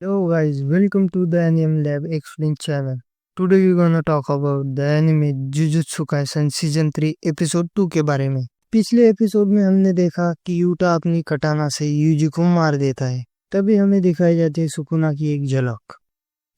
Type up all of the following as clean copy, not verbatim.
Hello guys, welcome to the Anime Lab Explain channel. Today we're gonna talk about the anime Jujutsu Kaisen Season 3 Episode 2 के बारे में। पिछले episode में हमने देखा कि यूटा अपनी कटाना से यूजी को मार देता है। तभी हमें दिखाई जाती है सुकुना की एक झलक।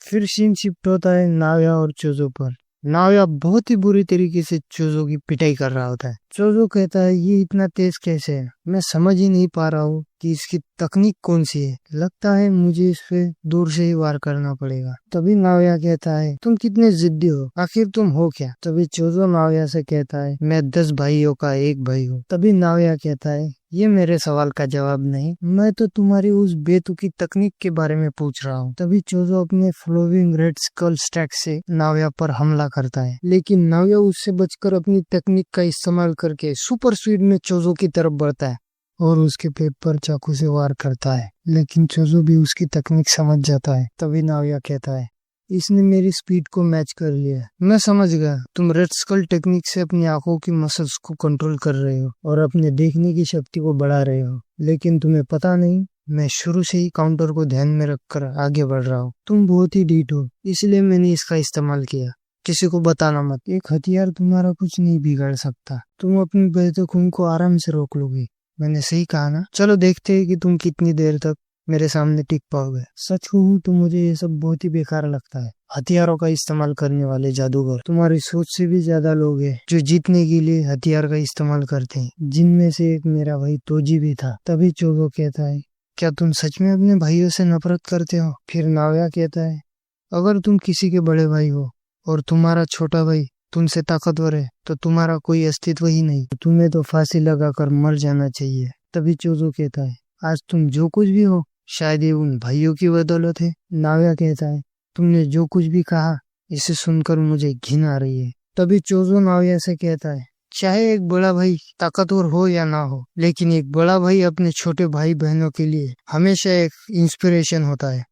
फिर सीन शिफ्ट होता है नाव्या और चोजो पर। नाव्या बहुत ही बुरी तरीके से चोजो की पिटाई कर रहा होता है। चोजो कहता है ये इतना तेज कैसे है, मैं समझ ही नहीं पा रहा हूँ कि इसकी तकनीक कौन सी है। लगता है मुझे इस पे दूर से ही वार करना पड़ेगा। तभी नाव्या कहता है तुम कितने जिद्दी हो, आखिर तुम हो क्या। तभी चोजो नाव्या से कहता है मैं 10 भाइयों का एक भाई हूँ। तभी नाव्या कहता है ये मेरे सवाल का जवाब नहीं, मैं तो तुम्हारी उस बेतुकी तकनीक के बारे में पूछ रहा हूँ। तभी चोजो अपने फ्लोविंग रेड स्कल स्टैक से नाव्या पर हमला करता है, लेकिन नाव्या उससे बचकर अपनी तकनीक का इस्तेमाल करके सुपर स्पीड में चोजो की तरफ बढ़ता है और उसके पेट पर चाकू से वार करता है, लेकिन चोजो भी उसकी तकनीक समझ जाता है। तभी नाव्या कहता है इसने मेरी स्पीड को मैच कर लिया। मैं समझ गया, तुम रेड स्कल टेक्निक से अपनी आंखों की मसल्स को कंट्रोल कर रहे हो और अपने देखने की शक्ति को बढ़ा रहे हो, लेकिन तुम्हें पता नहीं मैं शुरू से ही काउंटर को ध्यान में रखकर आगे बढ़ रहा हूँ। तुम बहुत ही ढीठ हो, इसलिए मैंने इसका इस्तेमाल किया। किसी को बताना मत, एक हथियार तुम्हारा कुछ नहीं बिगाड़ सकता। तुम अपनी बहते खून को आराम से रोक लोगे। मैंने सही कहा ना। चलो देखते हैं कि तुम कितनी देर तक मेरे सामने टिक पाओगे। सच कहूं तो मुझे ये सब बहुत ही बेकार लगता है। हथियारों का इस्तेमाल करने वाले जादूगर तुम्हारी सोच से भी ज्यादा लोग हैं जो जीतने के लिए हथियार का इस्तेमाल करते हैं, जिनमें से एक मेरा भाई तोजी भी था। तभी चोगो कहता है क्या तुम सच में अपने भाइयों से नफरत करते हो। फिर नाव्या कहता है अगर तुम किसी के बड़े भाई हो और तुम्हारा छोटा भाई तुमसे ताकतवर है तो तुम्हारा कोई अस्तित्व ही नहीं, तुम्हें तो फांसी लगाकर मर जाना चाहिए। तभी चोजो कहता है आज तुम जो कुछ भी हो शायद ये उन भाइयों की बदौलत है। नाव्या कहता है तुमने जो कुछ भी कहा इसे सुनकर मुझे घिन आ रही है। तभी चोजो नाव्या से कहता है चाहे एक बड़ा भाई ताकतवर हो या ना हो, लेकिन एक बड़ा भाई अपने छोटे भाई बहनों के लिए हमेशा एक इंस्पिरेशन होता है।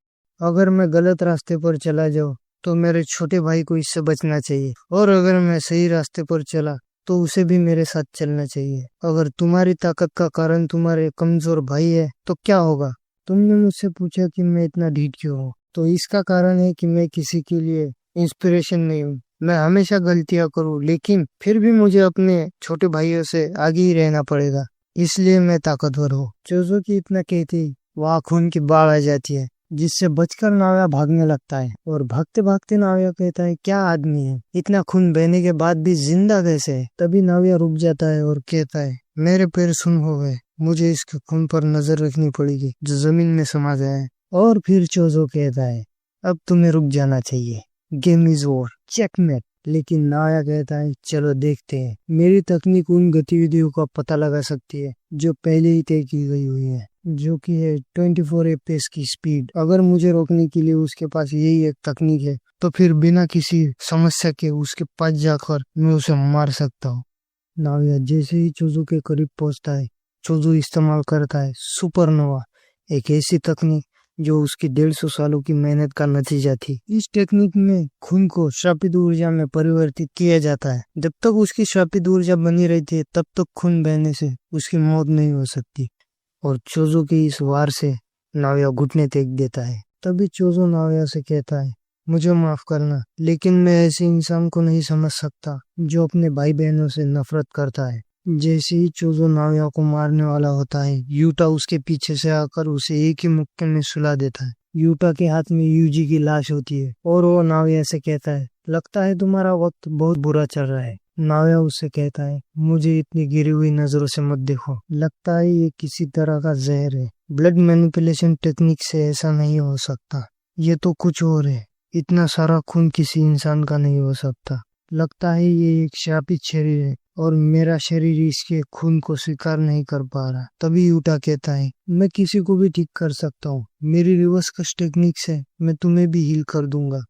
अगर मैं गलत रास्ते पर चला जाऊं तो मेरे छोटे भाई को इससे बचना चाहिए, और अगर मैं सही रास्ते पर चला तो उसे भी मेरे साथ चलना चाहिए। अगर तुम्हारी ताकत का कारण तुम्हारे कमजोर भाई है तो क्या होगा। तुमने मुझसे पूछा कि मैं इतना ढीठ क्यों हूँ, तो इसका कारण है कि मैं किसी के लिए इंस्पिरेशन नहीं हूँ। मैं हमेशा गलतियां करूँ, लेकिन फिर भी मुझे अपने छोटे भाइयों से आगे ही रहना पड़ेगा, इसलिए मैं ताकतवर हूँ। चोजो की इतना कहते ही वहाँ खून की बाढ़ आ जाती है, जिससे बचकर नाव्या भागने लगता है। और भागते भागते नाव्या कहता है क्या आदमी है, इतना खून बहने के बाद भी जिंदा कैसे है। तभी नाव्या रुक जाता है और कहता है मेरे पैर सुन हो गए, मुझे इसके खून पर नजर रखनी पड़ेगी जो जमीन में समा जाए। और फिर चोजो कहता है अब तुम्हें रुक जाना चाहिए, गेम इज ओवर, चेकमेट। लेकिन नाव्या कहता है चलो देखते हैं, मेरी तकनीक उन गतिविधियों का पता लगा सकती है जो पहले ही तय की गई हुई है, जो कि है 24 FPS की स्पीड। अगर मुझे रोकने के लिए उसके पास यही एक तकनीक है तो फिर बिना किसी समस्या के उसके पास जाकर मैं उसे मार सकता हूँ। नाव्या जैसे ही चोजो के करीब पहुंचता है, चोजो इस्तेमाल करता है सुपरनोवा, एक ऐसी तकनीक जो उसकी 150 सालों की मेहनत का नतीजा थी। इस टेक्निक में खून को श्रापित ऊर्जा में परिवर्तित किया जाता है। जब तक उसकी श्रापित ऊर्जा बनी रहती है तब तक खून बहने से उसकी मौत नहीं हो सकती। और चोजो के इस वार से नाव्या घुटने टेक देता है। तभी चोजो नाव्या से कहता है मुझे माफ करना, लेकिन मैं ऐसे इंसान को नहीं समझ सकता जो अपने भाई बहनों से नफरत करता है। जैसे ही चोजो नाव्या को मारने वाला होता है, यूटा उसके पीछे से आकर उसे एक ही मुक्के में सुला देता है। यूटा के हाथ में यूजी की लाश होती है और वो नाव्या से कहता है लगता है तुम्हारा वक्त बहुत बुरा चल रहा है। नाव्या उससे कहता है मुझे इतनी गिरी हुई नजरों से मत देखो, लगता है ये किसी तरह का जहर है। ब्लड मैनिपुलेशन टेक्निक से ऐसा नहीं हो सकता, ये तो कुछ और है। इतना सारा खून किसी इंसान का नहीं हो सकता। लगता है ये एक शापित शरीर है और मेरा शरीर इसके खून को स्वीकार नहीं कर पा रहा। तभी यूटा कहता है मैं किसी को भी ठीक कर सकता हूँ, मेरी रिवर्स कश टेक्निक से मैं तुम्हें भी हील कर दूंगा,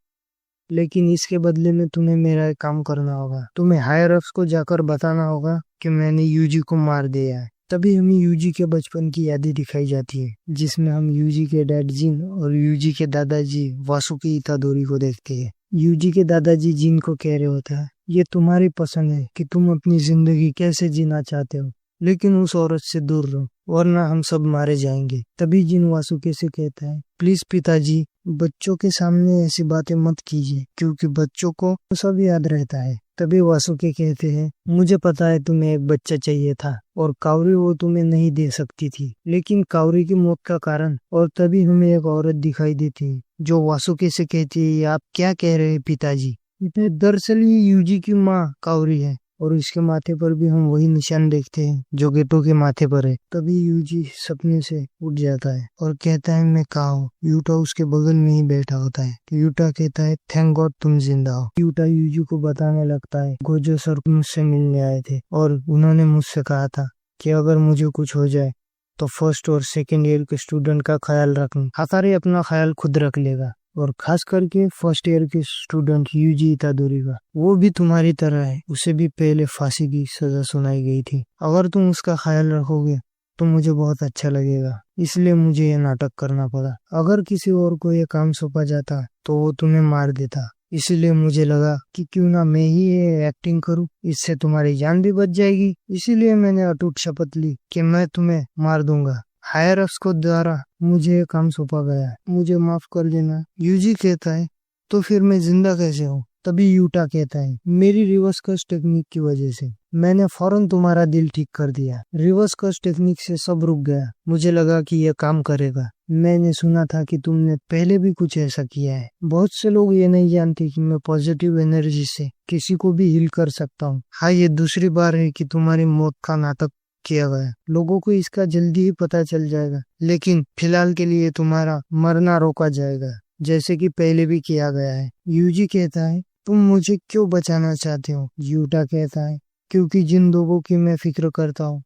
लेकिन इसके बदले में तुम्हें मेरा एक काम करना होगा। तुम्हें हायर अप्स को जाकर बताना होगा कि मैंने यूजी को मार दिया है। तभी हमें यूजी के बचपन की यादें दिखाई जाती है, जिसमें हम यूजी के डैड जिन और यूजी के दादाजी वासुकी इतादोरी को देखते हैं। यूजी के दादाजी जिन को कह रहे होता है ये तुम्हारी पसंद है कि तुम अपनी जिंदगी कैसे जीना चाहते हो, लेकिन उस औरत से दूर रहो वरना हम सब मारे जाएंगे। तभी जिन वासुकी से कहता है, प्लीज पिताजी, बच्चों के सामने ऐसी बातें मत कीजिए क्योंकि बच्चों को सब याद रहता है। तभी वासुकी कहते हैं, मुझे पता है तुम्हें एक बच्चा चाहिए था और काउरी वो तुम्हें नहीं दे सकती थी, लेकिन काउरी की मौत का कारण। और तभी हमें एक औरत दिखाई देती है जो वासुकी से कहती है, आप क्या कह रहे हैं पिताजी। दरअसल ये यूजी की माँ काउरी है और इसके माथे पर भी हम वही निशान देखते हैं जो गेटो के माथे पर है। तभी यूजी सपने से उठ जाता है और कहता है, मैं कहाँ हूँ। यूटा उसके बगल में ही बैठा होता है। यूटा कहता है, थैंक गॉड तुम जिंदा हो। यूटा यूजी को बताने लगता है, गोजो सर मुझसे मिलने आए थे और उन्होंने मुझसे कहा था कि अगर मुझे कुछ हो जाए तो फर्स्ट और सेकेंड ईयर के स्टूडेंट का ख्याल रखना। हाकारी अपना ख्याल खुद रख लेगा और खास करके फर्स्ट ईयर के स्टूडेंट यूजी इतादोरी का, वो भी तुम्हारी तरह है, उसे भी पहले फांसी की सजा सुनाई गई थी। अगर तुम उसका ख्याल रखोगे तो मुझे बहुत अच्छा लगेगा, इसलिए मुझे ये नाटक करना पड़ा। अगर किसी और को ये काम सौंपा जाता तो वो तुम्हें मार देता, इसीलिए मुझे लगा कि क्यों ना मैं ही ये एक्टिंग करूं, इससे तुम्हारी जान भी बच जाएगी। इसीलिए मैंने अटूट शपथ ली कि मैं तुम्हें मार दूंगा। हायर अप्स को द्वारा मुझे ये काम सौंपा गया है, मुझे माफ कर देना। यूजी कहता है, तो फिर मैं जिंदा कैसे हूँ। तभी यूटा कहता है, मेरी रिवर्स कर्स टेक्निक की वजह से मैंने फौरन तुम्हारा दिल ठीक कर दिया। रिवर्स कर्स टेक्निक से सब रुक गया, मुझे लगा कि यह काम करेगा। मैंने सुना था कि तुमने पहले भी कुछ ऐसा किया है। बहुत से लोग ये नहीं जानते कि मैं पॉजिटिव एनर्जी से किसी को भी हील कर सकता हूँ। हाँ, ये दूसरी बार है कि तुम्हारी मौत का नाटक किया गया। लोगों को इसका जल्दी ही पता चल जाएगा, लेकिन फिलहाल के लिए तुम्हारा मरना रोका जाएगा, जैसे कि पहले भी किया गया है। यूजी कहता है, तुम मुझे क्यों बचाना चाहते हो। यूटा कहता है, क्योंकि जिन लोगों की मैं फिक्र करता हूँ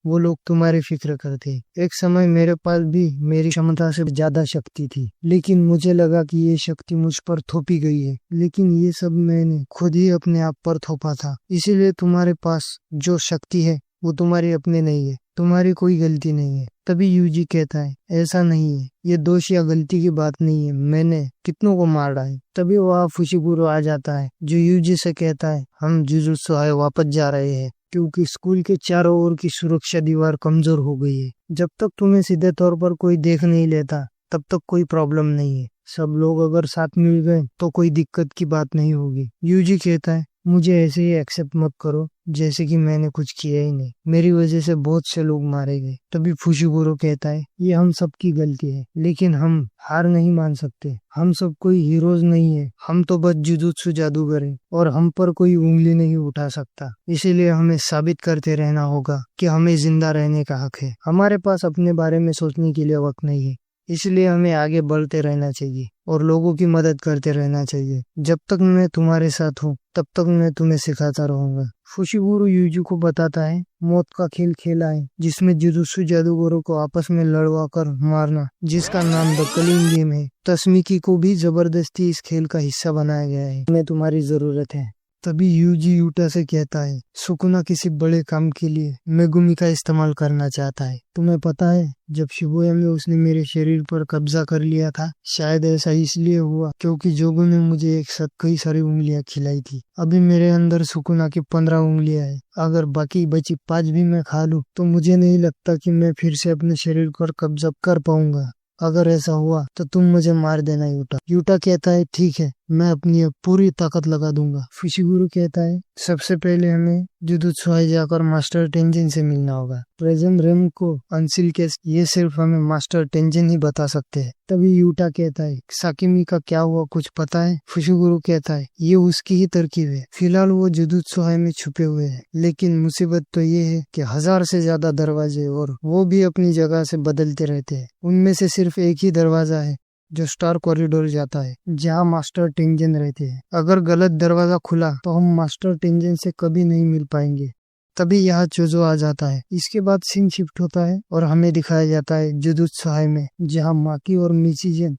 वो लोग तुम्हारी फिक्र करते। एक समय मेरे पास भी मेरी क्षमता से ज्यादा शक्ति थी, लेकिन मुझे लगा कि ये शक्ति मुझ पर थोपी गई है, लेकिन ये सब मैंने खुद ही अपने आप पर थोपा था। इसीलिए तुम्हारे पास जो शक्ति है वो तुम्हारी अपने नहीं है, तुम्हारी कोई गलती नहीं है। तभी यूजी कहता है, ऐसा नहीं है, ये दोष या गलती की बात नहीं है, मैंने कितनों को मारा है। तभी वहाँ फुशिबुरो आ जाता है जो यूजी से कहता है, हम जुजुत्सु हाय वापस जा रहे हैं क्योंकि स्कूल के चारों ओर की सुरक्षा दीवार कमजोर हो गई है। जब तक तुम्हें सीधे तौर पर कोई देख नहीं लेता तब तक कोई प्रॉब्लम नहीं है। सब लोग अगर साथ मिल गए तो कोई दिक्कत की बात नहीं होगी। यूजी कहता है, मुझे ऐसे ही एक्सेप्ट मत करो जैसे कि मैंने कुछ किया ही नहीं, मेरी वजह से बहुत से लोग मारे गए। तभी फुशिबुरो कहता है, ये हम सब की गलती है, लेकिन हम हार नहीं मान सकते। हम सब कोई हीरोज नहीं है, हम तो बस जुजुत्सु जादूगर हैं और हम पर कोई उंगली नहीं उठा सकता। इसीलिए हमें साबित करते रहना होगा कि हमें जिंदा रहने का हक है। हमारे पास अपने बारे में सोचने के लिए वक्त नहीं है, इसलिए हमें आगे बढ़ते रहना चाहिए और लोगों की मदद करते रहना चाहिए। जब तक मैं तुम्हारे साथ हूँ तब तक मैं तुम्हें सिखाता रहूंगा। फुशिबुरो यूजी को बताता है, मौत का खेल खेला है जिसमें जुजुत्सु जादूगरों को आपस में लड़वा कर मारना, जिसका नाम द कलिंग गेम है। तस्मिकी को भी जबरदस्ती इस खेल का हिस्सा बनाया गया है, हमें तुम्हारी जरूरत है। तभी यूजी यूटा से कहता है, सुकुना किसी बड़े काम के लिए मेगुमी का इस्तेमाल करना चाहता है। तुम्हें पता है, जब शिबुया में उसने मेरे शरीर पर कब्जा कर लिया था, शायद ऐसा इसलिए हुआ क्योंकि जोगो ने मुझे एक साथ कई सारी उंगलियां खिलाई थी। अभी मेरे अंदर सुकुना की 15 उंगलियां हैं। अगर बाकी बची 5 भी मैं खा लूं तो मुझे नहीं लगता कि मैं फिर से अपने शरीर पर कब्जा कर पाऊंगा। अगर ऐसा हुआ तो तुम मुझे मार देना यूटा। यूटा कहता है, ठीक है, मैं अपनी पूरी ताकत लगा दूंगा। फुशिबुरो कहता है, सबसे पहले हमें जुजुत्सु हाई जाकर मास्टर टेंजिन से मिलना होगा। प्रेजेंट रेम को अंसिल के ये सिर्फ हमें मास्टर टेंजिन ही बता सकते हैं। तभी यूटा कहता है, साकिमी का क्या हुआ कुछ पता है। फुशिबुरो कहता है, ये उसकी ही तरकीब है, फिलहाल वो जुजुत्सु हाई में छुपे हुए हैं, लेकिन मुसीबत तो ये है कि 1000 से ज्यादा दरवाजे और वो भी अपनी जगह से बदलते रहते हैं। उनमें से सिर्फ एक ही दरवाजा है जो स्टार कॉरिडोर जाता है, जहाँ मास्टर टेंजिन रहते हैं। अगर गलत दरवाजा खुला तो हम मास्टर टेंजिन से कभी नहीं मिल पाएंगे। तभी यहाँ चोजो आ जाता है। इसके बाद सीन शिफ्ट होता है और हमें दिखाया जाता है जुजुत्सु हाई में, जहाँ माकी और मिचिजन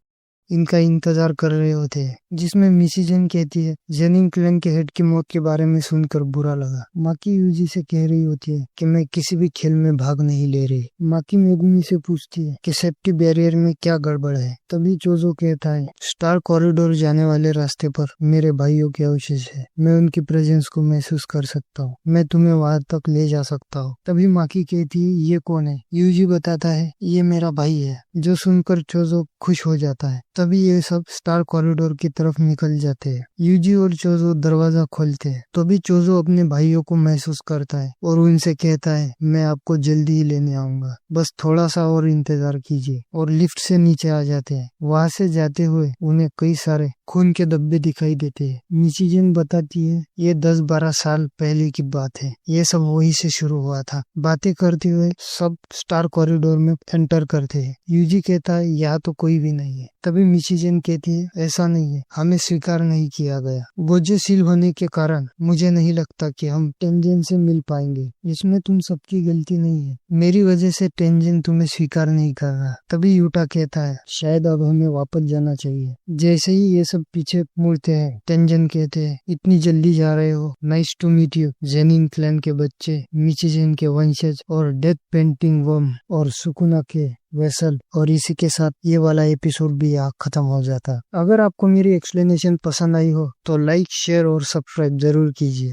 इनका इंतजार कर रहे होते हैं, जिसमें मिसी जेन कहती है जेनिंग क्लैन के हेड की मौत के बारे में सुनकर बुरा लगा। माकी यूजी से कह रही होती है कि मैं किसी भी खेल में भाग नहीं ले रही। माकी मेगुमी से पूछती है कि सेफ्टी बैरियर में क्या गड़बड़ है। तभी चोजो कहता है स्टार कॉरिडोर जाने वाले रास्ते पर मेरे भाइयों के अवशेष है, मैं उनकी प्रेजेंस को महसूस कर सकता हूँ, मैं तुम्हें वहां तक ले जा सकता हूँ। तभी माकी कहती है ये कौन है। यूजी बताता है ये मेरा भाई है, जो सुनकर चोजो खुश हो जाता है। तभी ये सब स्टार कॉरिडोर की तरफ निकल जाते हैं। यूजी और चोजो दरवाजा खोलते हैं। तभी चोजो अपने भाइयों को महसूस करता है और उनसे कहता है मैं आपको जल्दी ही लेने आऊंगा, बस थोड़ा सा और इंतजार कीजिए। और लिफ्ट से नीचे आ जाते हैं। वहां से जाते हुए उन्हें कई सारे खून के धब्बे दिखाई देते हैं। मिचिजन बताती है ये 10-12 साल पहले की बात है, ये सब वही से शुरू हुआ था। बातें करते हुए सब स्टार कॉरिडोर में एंटर करते हैं। यूजी कहता है यहाँ तो कोई भी नहीं है। तभी मिचिजन कहती है ऐसा नहीं है, हमें स्वीकार नहीं किया गया। गोजे सील होने के कारण मुझे नहीं लगता कि हम टेंजेन से मिल पाएंगे। इसमें तुम सबकी गलती नहीं है, मेरी वजह से टेंजेन तुम्हें स्वीकार नहीं कर रहा। तभी यूटा कहता है शायद अब हमें वापस जाना चाहिए। जैसे ही ये सब पीछे मुड़ते हैं, टेंजेन कहते हैं इतनी जल्दी जा रहे हो, nice to meet you. Zenin clan के बच्चे, मिचिजन के वंशज और डेथ पेंटिंग वर्म और सुकुना के वेसल। और इसी के साथ ये वाला एपिसोड भी यहाँ खत्म हो जाता। अगर आपको मेरी एक्सप्लेनेशन पसंद आई हो तो लाइक, शेयर और सब्सक्राइब जरूर कीजिए।